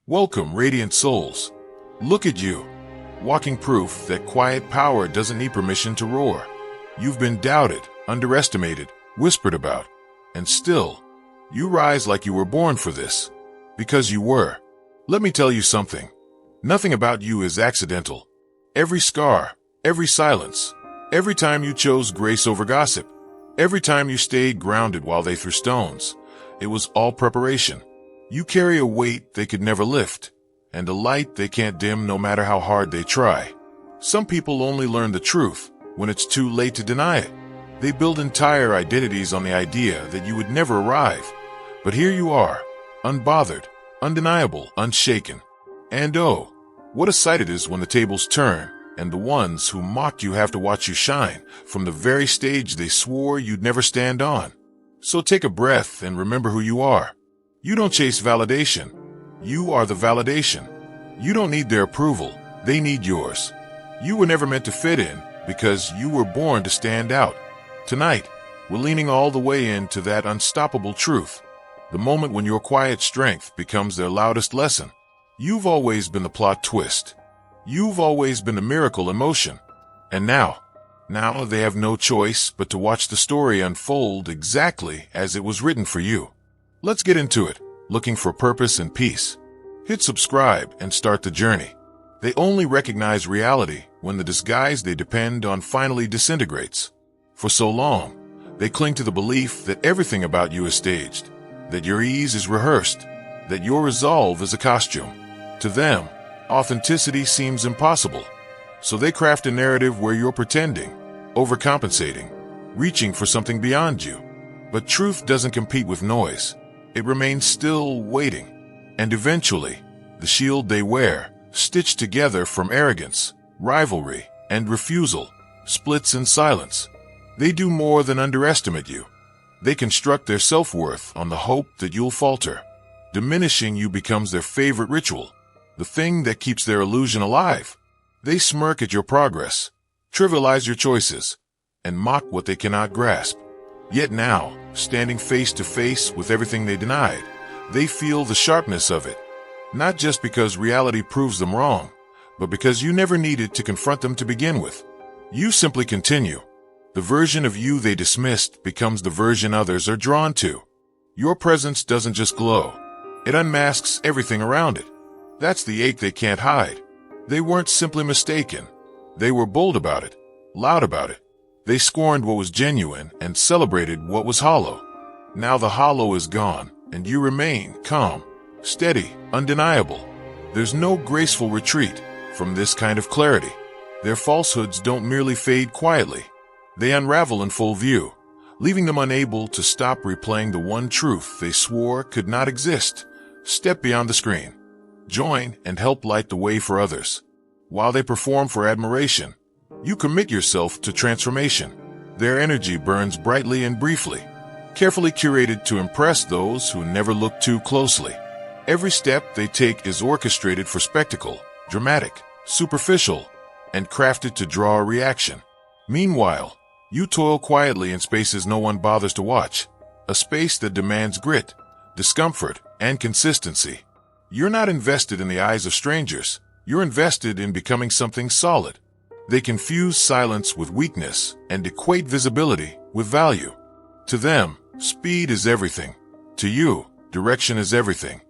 Welcome, radiant souls. Look at you, walking proof that quiet power doesn't need permission to roar. You've been doubted, underestimated, whispered about, and still, you rise like you were born for this. Because you were. Let me tell you something. Nothing about you is accidental. Every scar, every silence, every time you chose grace over gossip, every time you stayed grounded while they threw stones, it was all preparation. You carry a weight they could never lift, and a light they can't dim no matter how hard they try. Some people only learn the truth when it's too late to deny it. They build entire identities on the idea that you would never arrive. But here you are, unbothered, undeniable, unshaken. And oh, what a sight it is when the tables turn, and the ones who mocked you have to watch you shine from the very stage they swore you'd never stand on. So take a breath and remember who you are. You don't chase validation. You are the validation. You don't need their approval. They need yours. You were never meant to fit in because you were born to stand out. Tonight, we're leaning all the way into that unstoppable truth. The moment when your quiet strength becomes their loudest lesson. You've always been the plot twist. You've always been the miracle in motion. And now they have no choice but to watch the story unfold exactly as it was written for you. Let's get into it, looking for purpose and peace. Hit subscribe and start the journey. They only recognize reality when the disguise they depend on finally disintegrates. For so long, they cling to the belief that everything about you is staged, that your ease is rehearsed, that your resolve is a costume. To them, authenticity seems impossible. So they craft a narrative where you're pretending, overcompensating, reaching for something beyond you. But truth doesn't compete with noise. It remains still, waiting. And eventually, the shield they wear, stitched together from arrogance, rivalry, and refusal, splits in silence. They do more than underestimate you. They construct their self-worth on the hope that you'll falter. Diminishing you becomes their favorite ritual, the thing that keeps their illusion alive. They smirk at your progress, trivialize your choices, and mock what they cannot grasp. Yet now, standing face to face with everything they denied, they feel the sharpness of it. Not just because reality proves them wrong, but because you never needed to confront them to begin with. You simply continue. The version of you they dismissed becomes the version others are drawn to. Your presence doesn't just glow. It unmasks everything around it. That's the ache they can't hide. They weren't simply mistaken. They were bold about it, loud about it. They scorned what was genuine and celebrated what was hollow. Now the hollow is gone, and you remain calm, steady, undeniable. There's no graceful retreat from this kind of clarity. Their falsehoods don't merely fade quietly. They unravel in full view, leaving them unable to stop replaying the one truth they swore could not exist. Step beyond the screen. Join and help light the way for others. While they perform for admiration, you commit yourself to transformation. Their energy burns brightly and briefly, carefully curated to impress those who never look too closely. Every step they take is orchestrated for spectacle, dramatic, superficial, and crafted to draw a reaction. Meanwhile, you toil quietly in spaces no one bothers to watch, a space that demands grit, discomfort, and consistency. You're not invested in the eyes of strangers. You're invested in becoming something solid. They confuse silence with weakness and equate visibility with value. To them, speed is everything. To you, direction is everything.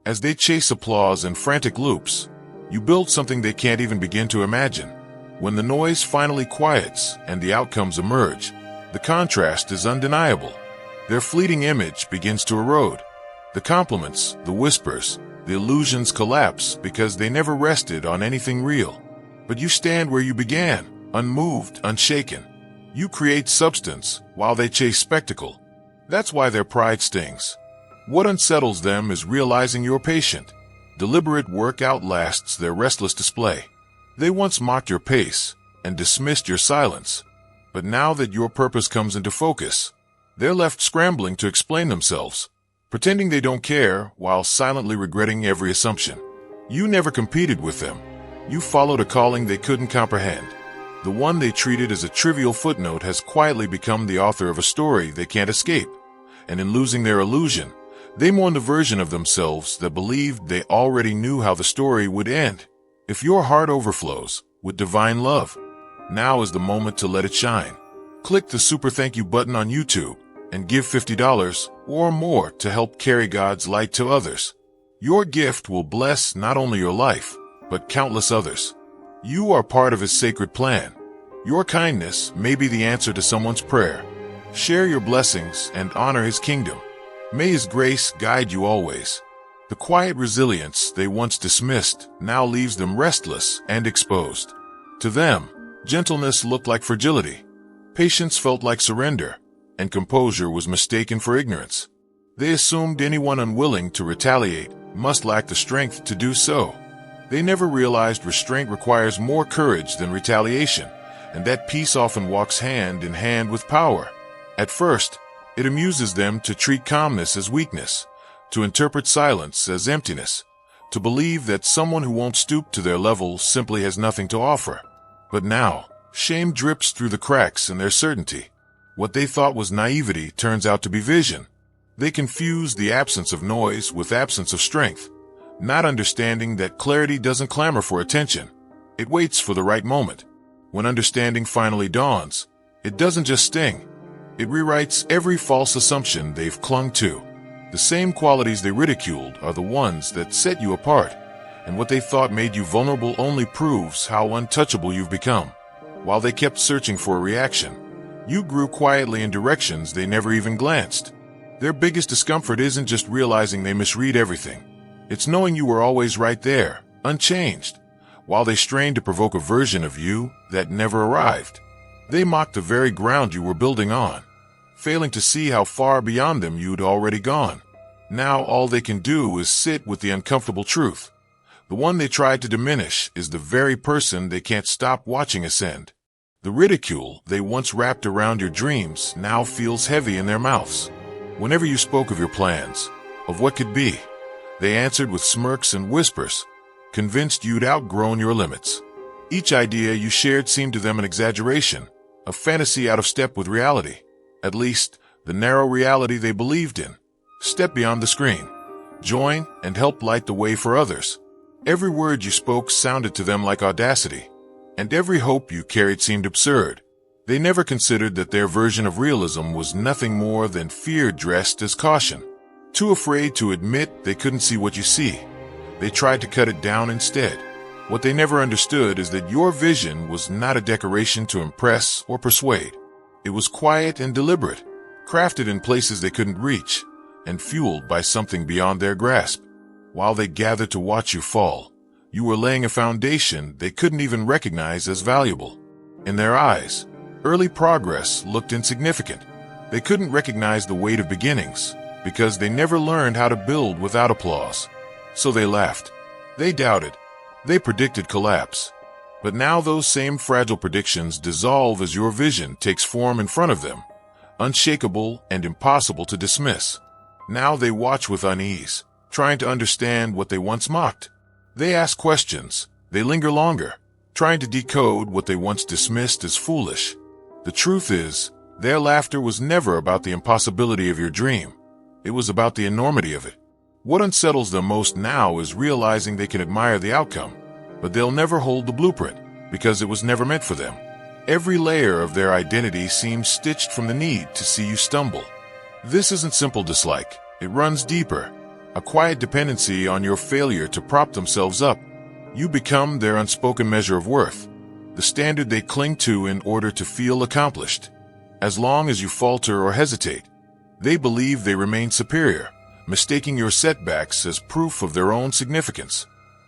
As they chase applause in frantic loops, you build something they can't even begin to imagine. When the noise finally quiets and the outcomes emerge, the contrast is undeniable. Their fleeting image begins to erode. The compliments, the whispers, the illusions collapse because they never rested on anything real. But you stand where you began, unmoved, unshaken. You create substance while they chase spectacle. That's why their pride stings. What unsettles them is realizing you're patient. Deliberate work outlasts their restless display. They once mocked your pace and dismissed your silence. But now that your purpose comes into focus, they're left scrambling to explain themselves, pretending they don't care while silently regretting every assumption. You never competed with them. You followed a calling they couldn't comprehend. The one they treated as a trivial footnote has quietly become the author of a story they can't escape. And in losing their illusion, They mourn the version of themselves that believed they already knew how the story would end. If your heart overflows with divine love, now is the moment to let it shine. Click the super thank you button on YouTube and give $50 or more to help carry God's light to others. Your gift will bless not only your life, but countless others. You are part of His sacred plan. Your kindness may be the answer to someone's prayer. Share your blessings and honor His kingdom. May His grace guide you always. The quiet resilience they once dismissed now leaves them restless and exposed. To them, gentleness looked like fragility. Patience felt like surrender, and composure was mistaken for ignorance. They assumed anyone unwilling to retaliate must lack the strength to do so. They never realized restraint requires more courage than retaliation, and that peace often walks hand in hand with power. At first, it amuses them to treat calmness as weakness, to interpret silence as emptiness, to believe that someone who won't stoop to their level simply has nothing to offer. But now, shame drips through the cracks in their certainty. What they thought was naivety turns out to be vision. They confuse the absence of noise with absence of strength, not understanding that clarity doesn't clamor for attention. It waits for the right moment. When understanding finally dawns, it doesn't just sting. It rewrites every false assumption they've clung to. The same qualities they ridiculed are the ones that set you apart, and what they thought made you vulnerable only proves how untouchable you've become. While they kept searching for a reaction, you grew quietly in directions they never even glanced. Their biggest discomfort isn't just realizing they misread everything. It's knowing you were always right there, unchanged, while they strained to provoke a version of you that never arrived. They mocked the very ground you were building on, failing to see how far beyond them you'd already gone. Now all they can do is sit with the uncomfortable truth. The one they tried to diminish is the very person they can't stop watching ascend. The ridicule they once wrapped around your dreams now feels heavy in their mouths. Whenever you spoke of your plans, of what could be, they answered with smirks and whispers, convinced you'd outgrown your limits. Each idea you shared seemed to them an exaggeration, a fantasy out of step with reality, at least the narrow reality they believed in. Step beyond the screen. Join and help light the way for others. Every word you spoke sounded to them like audacity, and every hope you carried seemed absurd. They never considered that their version of realism was nothing more than fear dressed as caution. Too afraid to admit they couldn't see what you see, they tried to cut it down instead. What they never understood is that your vision was not a decoration to impress or persuade. It was quiet and deliberate, crafted in places they couldn't reach, and fueled by something beyond their grasp. While they gathered to watch you fall, you were laying a foundation they couldn't even recognize as valuable. In their eyes, early progress looked insignificant. They couldn't recognize the weight of beginnings because they never learned how to build without applause. So they laughed. They doubted. They predicted collapse. But now those same fragile predictions dissolve as your vision takes form in front of them, unshakable and impossible to dismiss. Now they watch with unease, trying to understand what they once mocked. They ask questions. They linger longer, trying to decode what they once dismissed as foolish. The truth is, their laughter was never about the impossibility of your dream. It was about the enormity of it. What unsettles them most now is realizing they can admire the outcome, but they'll never hold the blueprint because it was never meant for them. Every layer of their identity seems stitched from the need to see you stumble. This isn't simple dislike. It runs deeper, a quiet dependency on your failure to prop themselves up. You become their unspoken measure of worth, the standard they cling to in order to feel accomplished. As long as you falter or hesitate, they believe they remain superior, mistaking your setbacks as proof of their own significance.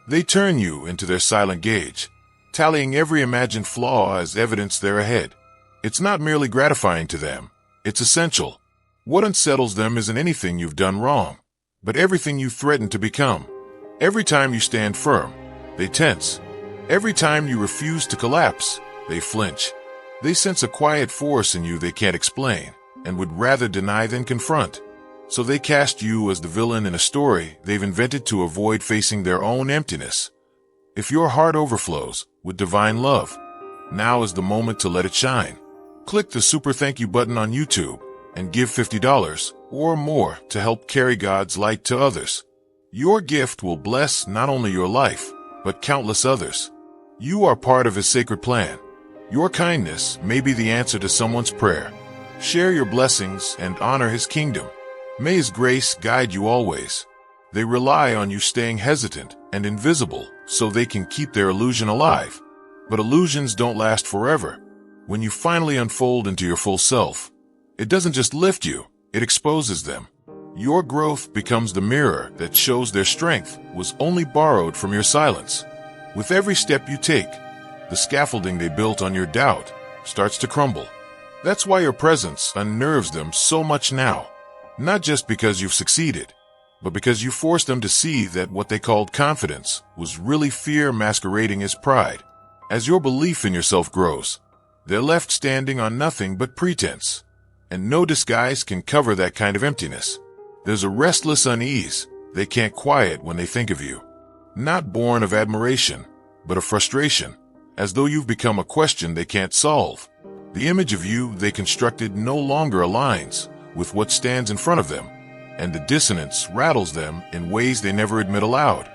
They turn you into their silent gauge, tallying every imagined flaw as evidence they're ahead. It's not merely gratifying to them, it's essential. What unsettles them isn't anything you've done wrong, but everything you threaten to become. Every time you stand firm, they tense. Every time you refuse to collapse, they flinch. They sense a quiet force in you they can't explain, and would rather deny than confront. So they cast you as the villain in a story they've invented to avoid facing their own emptiness. If your heart overflows with divine love, now is the moment to let it shine. Click the super thank you button on YouTube and give $50 or more to help carry God's light to others. Your gift will bless not only your life, but countless others. You are part of His sacred plan. Your kindness may be the answer to someone's prayer. Share your blessings and honor His kingdom. May His grace guide you always. They rely on you staying hesitant and invisible so they can keep their illusion alive. But illusions don't last forever. When you finally unfold into your full self, it doesn't just lift you, it exposes them. Your growth becomes the mirror that shows their strength was only borrowed from your silence. With every step you take, the scaffolding they built on your doubt starts to crumble. That's why your presence unnerves them so much now. Not just because you've succeeded, but because you forced them to see that what they called confidence was really fear masquerading as pride. As your belief in yourself grows, they're left standing on nothing but pretense. And no disguise can cover that kind of emptiness. There's a restless unease they can't quiet when they think of you. Not born of admiration, but of frustration, as though you've become a question they can't solve. The image of you they constructed no longer aligns with what stands in front of them, and the dissonance rattles them in ways they never admit aloud.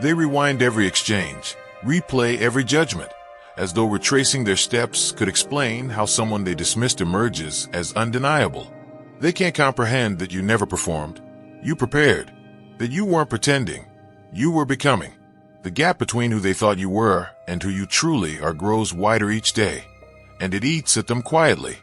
They rewind every exchange, replay every judgment, as though retracing their steps could explain how someone they dismissed emerges as undeniable. They can't comprehend that you never performed. You prepared. That you weren't pretending. You were becoming. The gap between who they thought you were and who you truly are grows wider each day, and it eats at them quietly.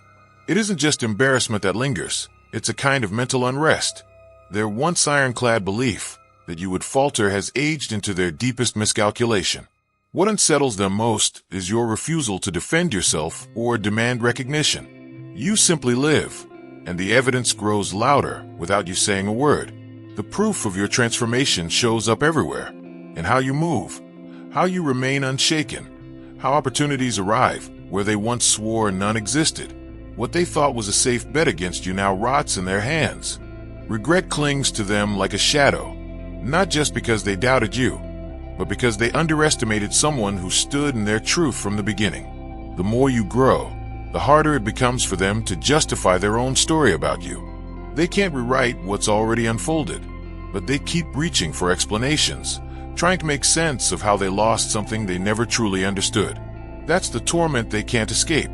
It isn't just embarrassment that lingers. It's a kind of mental unrest. Their once ironclad belief that you would falter has aged into their deepest miscalculation. What unsettles them most is your refusal to defend yourself or demand recognition. You simply live, and the evidence grows louder without you saying a word. The proof of your transformation shows up everywhere, in how you move, how you remain unshaken, how opportunities arrive where they once swore none existed. What they thought was a safe bet against you now rots in their hands. Regret clings to them like a shadow, not just because they doubted you, but because they underestimated someone who stood in their truth from the beginning. The more you grow, the harder it becomes for them to justify their own story about you. They can't rewrite what's already unfolded, but they keep reaching for explanations, trying to make sense of how they lost something they never truly understood. That's the torment they can't escape.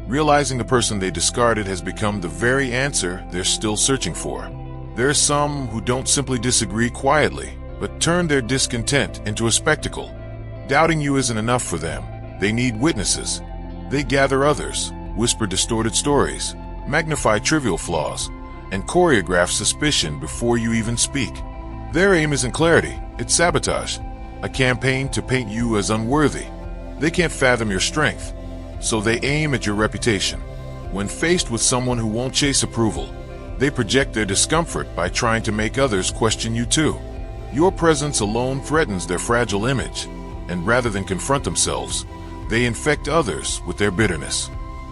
Realizing the person they discarded has become the very answer they're still searching for. There are some who don't simply disagree quietly, but turn their discontent into a spectacle. Doubting you isn't enough for them. They need witnesses. They gather others, whisper distorted stories, magnify trivial flaws, and choreograph suspicion before you even speak. Their aim isn't clarity, it's sabotage, a campaign to paint you as unworthy. They can't fathom your strength, so they aim at your reputation. When faced with someone who won't chase approval, they project their discomfort by trying to make others question you too. Your presence alone threatens their fragile image, and rather than confront themselves, they infect others with their bitterness.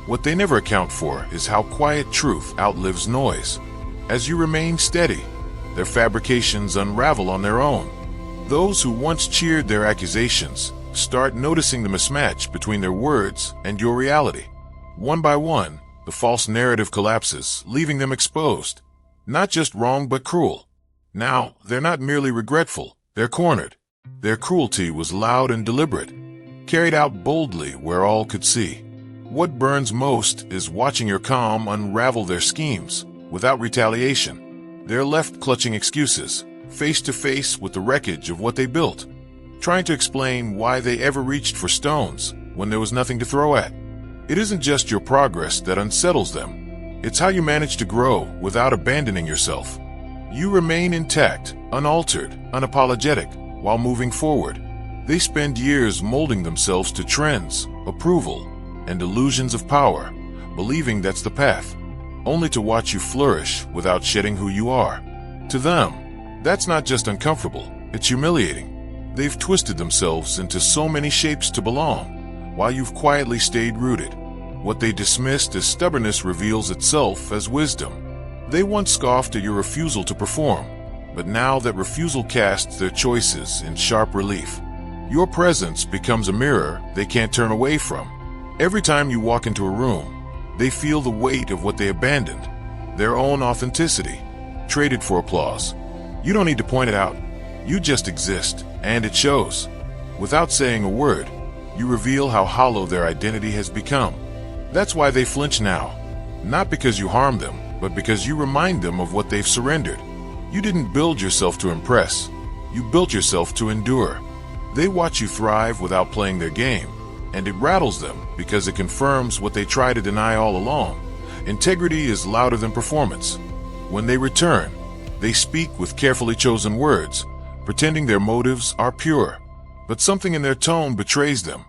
What they never account for is how quiet truth outlives noise. As you remain steady, their fabrications unravel on their own. Those who once cheered their accusations start noticing the mismatch between their words and your reality. One by one, the false narrative collapses, leaving them exposed. Not just wrong, but cruel. Now, they're not merely regretful, they're cornered. Their cruelty was loud and deliberate, carried out boldly where all could see. What burns most is watching your calm unravel their schemes without retaliation. They're left clutching excuses, face to face with the wreckage of what they built, trying to explain why they ever reached for stones when there was nothing to throw at. It isn't just your progress that unsettles them. It's how you manage to grow without abandoning yourself. You remain intact, unaltered, unapologetic, while moving forward. They spend years molding themselves to trends, approval, and illusions of power, believing that's the path, only to watch you flourish without shedding who you are. To them, that's not just uncomfortable, it's humiliating. They've twisted themselves into so many shapes to belong, while you've quietly stayed rooted. What they dismissed as stubbornness reveals itself as wisdom. They once scoffed at your refusal to perform, but now that refusal casts their choices in sharp relief. Your presence becomes a mirror they can't turn away from. Every time you walk into a room, they feel the weight of what they abandoned, their own authenticity, traded for applause. You don't need to point it out. You just exist, and it shows. Without saying a word, you reveal how hollow their identity has become. That's why they flinch now. Not because you harm them, but because you remind them of what they've surrendered. You didn't build yourself to impress. You built yourself to endure. They watch you thrive without playing their game, and it rattles them because it confirms what they try to deny all along. Integrity is louder than performance. When they return, they speak with carefully chosen words, pretending their motives are pure. But something in their tone betrays them.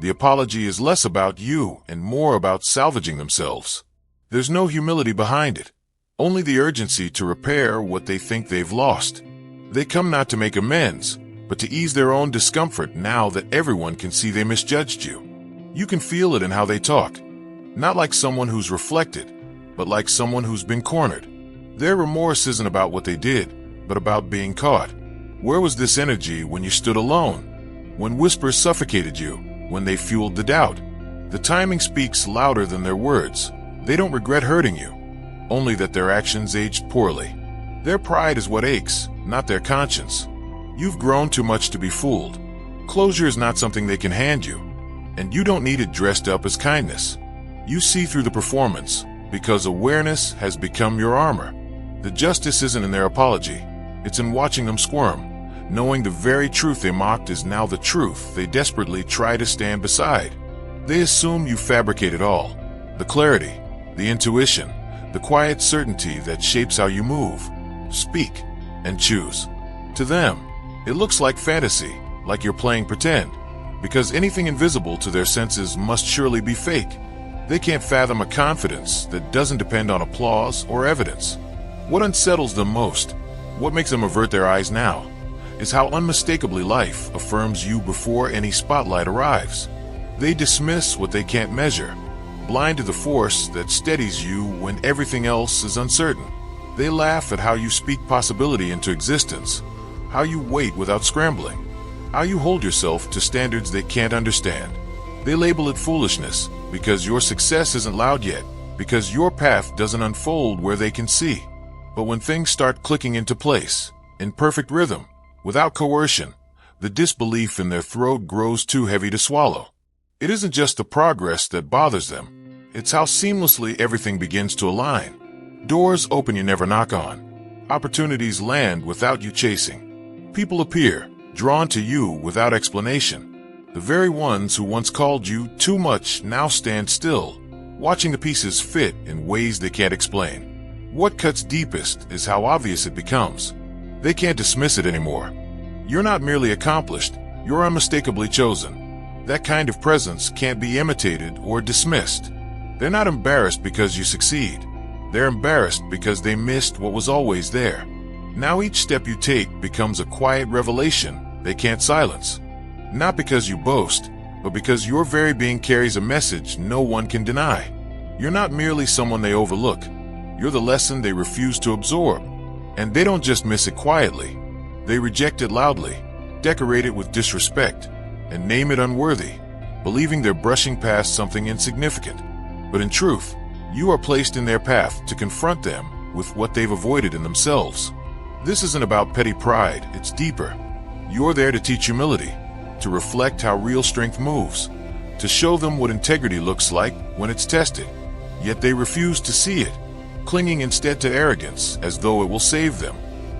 The apology is less about you and more about salvaging themselves. There's no humility behind it, only the urgency to repair what they think they've lost. They come not to make amends, but to ease their own discomfort now that everyone can see they misjudged you. You can feel it in how they talk, not like someone who's reflected, but like someone who's been cornered. Their remorse isn't about what they did, but about being caught. Where was this energy when you stood alone? When whispers suffocated you, when they fueled the doubt? The timing speaks louder than their words. They don't regret hurting you, only that their actions aged poorly. Their pride is what aches, not their conscience. You've grown too much to be fooled. Closure is not something they can hand you, and you don't need it dressed up as kindness. You see through the performance, because awareness has become your armor. The justice isn't in their apology, it's in watching them squirm, knowing the very truth they mocked is now the truth they desperately try to stand beside. They assume you fabricate it all, the clarity, the intuition, the quiet certainty that shapes how you move, speak, and choose. To them, it looks like fantasy, like you're playing pretend, because anything invisible to their senses must surely be fake. They can't fathom a confidence that doesn't depend on applause or evidence. What unsettles them most, what makes them avert their eyes now, is how unmistakably life affirms you before any spotlight arrives. They dismiss what they can't measure, blind to the force that steadies you when everything else is uncertain. They laugh at how you speak possibility into existence, how you wait without scrambling, how you hold yourself to standards they can't understand. They label it foolishness because your success isn't loud yet, because your path doesn't unfold where they can see. But when things start clicking into place, in perfect rhythm, without coercion, the disbelief in their throat grows too heavy to swallow. It isn't just the progress that bothers them, it's how seamlessly everything begins to align. Doors open you never knock on. Opportunities land without you chasing. People appear, drawn to you without explanation. The very ones who once called you too much now stand still, watching the pieces fit in ways they can't explain. What cuts deepest is how obvious it becomes. They can't dismiss it anymore. You're not merely accomplished, you're unmistakably chosen. That kind of presence can't be imitated or dismissed. They're not embarrassed because you succeed. They're embarrassed because they missed what was always there. Now each step you take becomes a quiet revelation they can't silence. Not because you boast, but because your very being carries a message no one can deny. You're not merely someone they overlook. You're the lesson they refuse to absorb. And they don't just miss it quietly. They reject it loudly, decorate it with disrespect, and name it unworthy, believing they're brushing past something insignificant. But in truth, you are placed in their path to confront them with what they've avoided in themselves. This isn't about petty pride, it's deeper. You're there to teach humility, to reflect how real strength moves, to show them what integrity looks like when it's tested. Yet they refuse to see it, clinging instead to arrogance as though it will save them.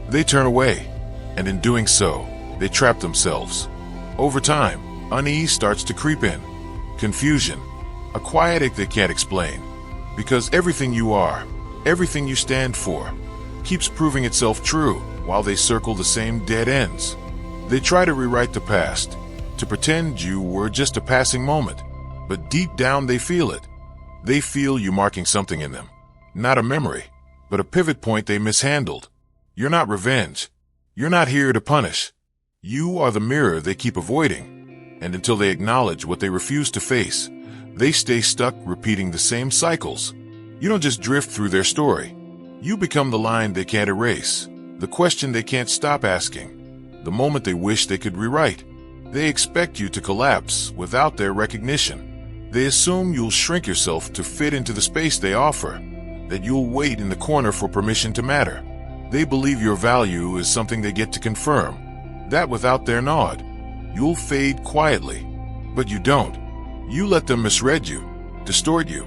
They turn away, and in doing so, they trap themselves. Over time, unease starts to creep in. Confusion, a quiet ache they can't explain. Because everything you are, everything you stand for, keeps proving itself true while they circle the same dead ends. They try to rewrite the past, to pretend you were just a passing moment. But deep down they feel it. They feel you marking something in them. Not a memory, but a pivot point they mishandled. You're not revenge. You're not here to punish. You are the mirror they keep avoiding. And until they acknowledge what they refuse to face, they stay stuck repeating the same cycles. You don't just drift through their story. You become the line they can't erase, the question they can't stop asking, the moment they wish they could rewrite. They expect you to collapse without their recognition. They assume you'll shrink yourself to fit into the space they offer, that you'll wait in the corner for permission to matter. They believe your value is something they get to confirm, that without their nod, you'll fade quietly. But you don't. You let them misread you, distort you,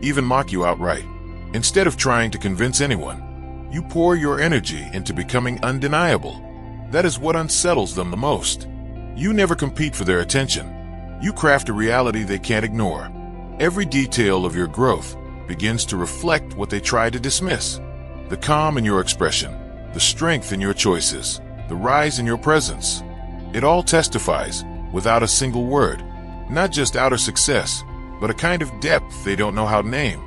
even mock you outright. Instead of trying to convince anyone, you pour your energy into becoming undeniable. That is what unsettles them the most. You never compete for their attention. You craft a reality they can't ignore. Every detail of your growth begins to reflect what they try to dismiss. The calm in your expression, the strength in your choices, the rise in your presence. It all testifies, without a single word, not just outer success, but a kind of depth they don't know how to name.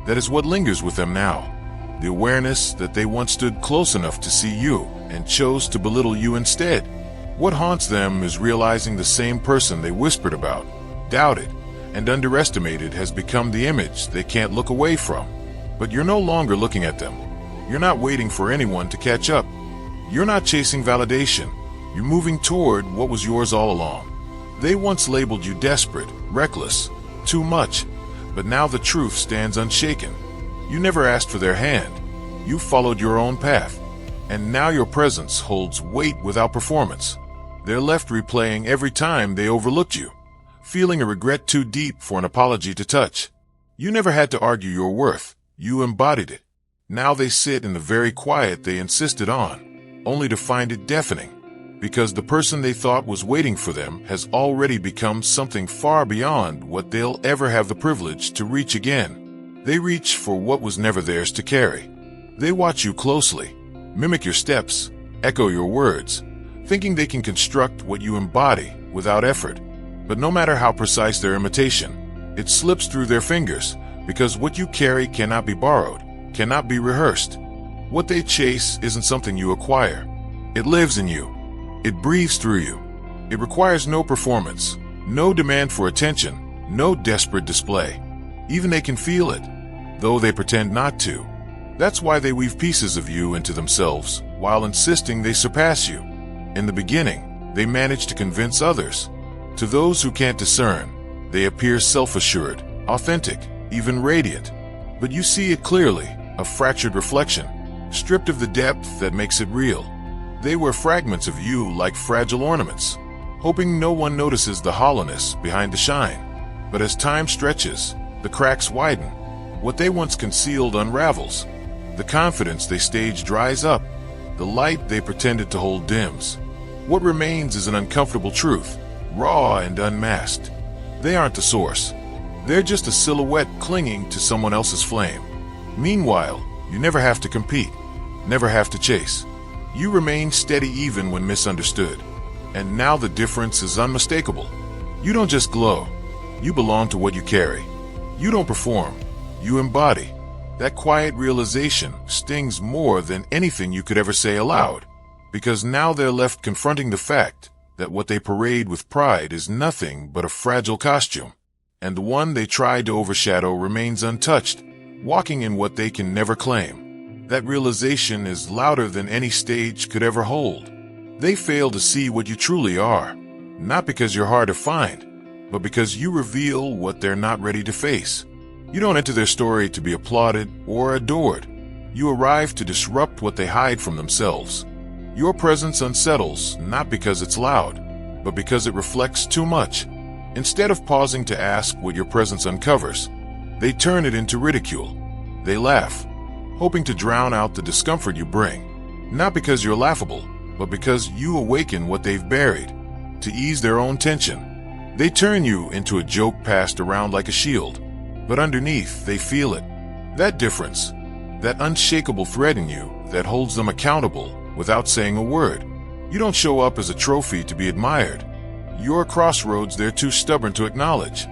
That is what lingers with them now. The awareness that they once stood close enough to see you and chose to belittle you instead. What haunts them is realizing the same person they whispered about, doubted, and underestimated has become the image they can't look away from. But you're no longer looking at them. You're not waiting for anyone to catch up. You're not chasing validation. You're moving toward what was yours all along. They once labeled you desperate, reckless, too much, but now the truth stands unshaken. You never asked for their hand. You followed your own path, and now your presence holds weight without performance. They're left replaying every time they overlooked you, feeling a regret too deep for an apology to touch. You never had to argue your worth. You embodied it. Now they sit in the very quiet they insisted on, only to find it deafening, because the person they thought was waiting for them has already become something far beyond what they'll ever have the privilege to reach again. They reach for what was never theirs to carry. They watch you closely, mimic your steps, echo your words, thinking they can construct what you embody without effort. But no matter how precise their imitation, it slips through their fingers, because what you carry cannot be borrowed, cannot be rehearsed. What they chase isn't something you acquire. It lives in you. It breathes through you. It requires no performance, no demand for attention, no desperate display. Even they can feel it, though they pretend not to. That's why they weave pieces of you into themselves, while insisting they surpass you. In the beginning, they manage to convince others. To those who can't discern, they appear self-assured, authentic, even radiant. But you see it clearly, a fractured reflection, stripped of the depth that makes it real. They wear fragments of you like fragile ornaments, hoping no one notices the hollowness behind the shine. But as time stretches, the cracks widen. What they once concealed unravels. The confidence they staged dries up. The light they pretended to hold dims. What remains is an uncomfortable truth, raw and unmasked. They aren't the source. They're just a silhouette clinging to someone else's flame. Meanwhile, you never have to compete, never have to chase. You remain steady even when misunderstood. And now the difference is unmistakable. You don't just glow. You belong to what you carry. You don't perform. You embody. That quiet realization stings more than anything you could ever say aloud, because now they're left confronting the fact that what they parade with pride is nothing but a fragile costume, and the one they tried to overshadow remains untouched, walking in what they can never claim. That realization is louder than any stage could ever hold. They fail to see what you truly are, not because you're hard to find, but because you reveal what they're not ready to face. You don't enter their story to be applauded or adored. You arrive to disrupt what they hide from themselves. Your presence unsettles not because it's loud, but because it reflects too much. Instead of pausing to ask what your presence uncovers, they turn it into ridicule. They laugh, hoping to drown out the discomfort you bring, not because you're laughable, but because you awaken what they've buried. To ease their own tension, they turn you into a joke passed around like a shield. But underneath, they feel it. That difference, that unshakable thread in you that holds them accountable without saying a word. You don't show up as a trophy to be admired. You're a crossroads they're too stubborn to acknowledge.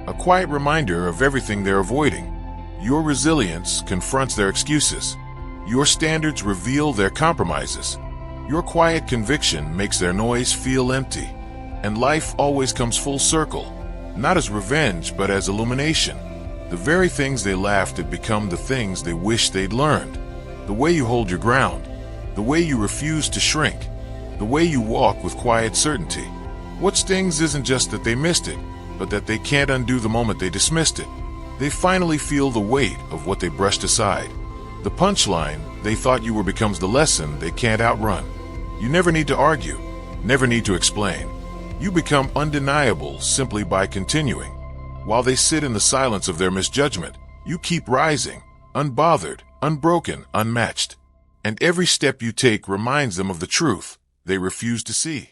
A quiet reminder of everything they're avoiding. Your resilience confronts their excuses. Your standards reveal their compromises. Your quiet conviction makes their noise feel empty. And life always comes full circle, not as revenge but as illumination. The very things they laughed at become the things they wish they'd learned. The way you hold your ground, the way you refuse to shrink, the way you walk with quiet certainty. What stings isn't just that they missed it, but that they can't undo the moment they dismissed it. They finally feel the weight of what they brushed aside. The punchline they thought you were becomes the lesson they can't outrun. You never need to argue, never need to explain. You become undeniable simply by continuing. While they sit in the silence of their misjudgment, you keep rising, unbothered, unbroken, unmatched. And every step you take reminds them of the truth they refuse to see.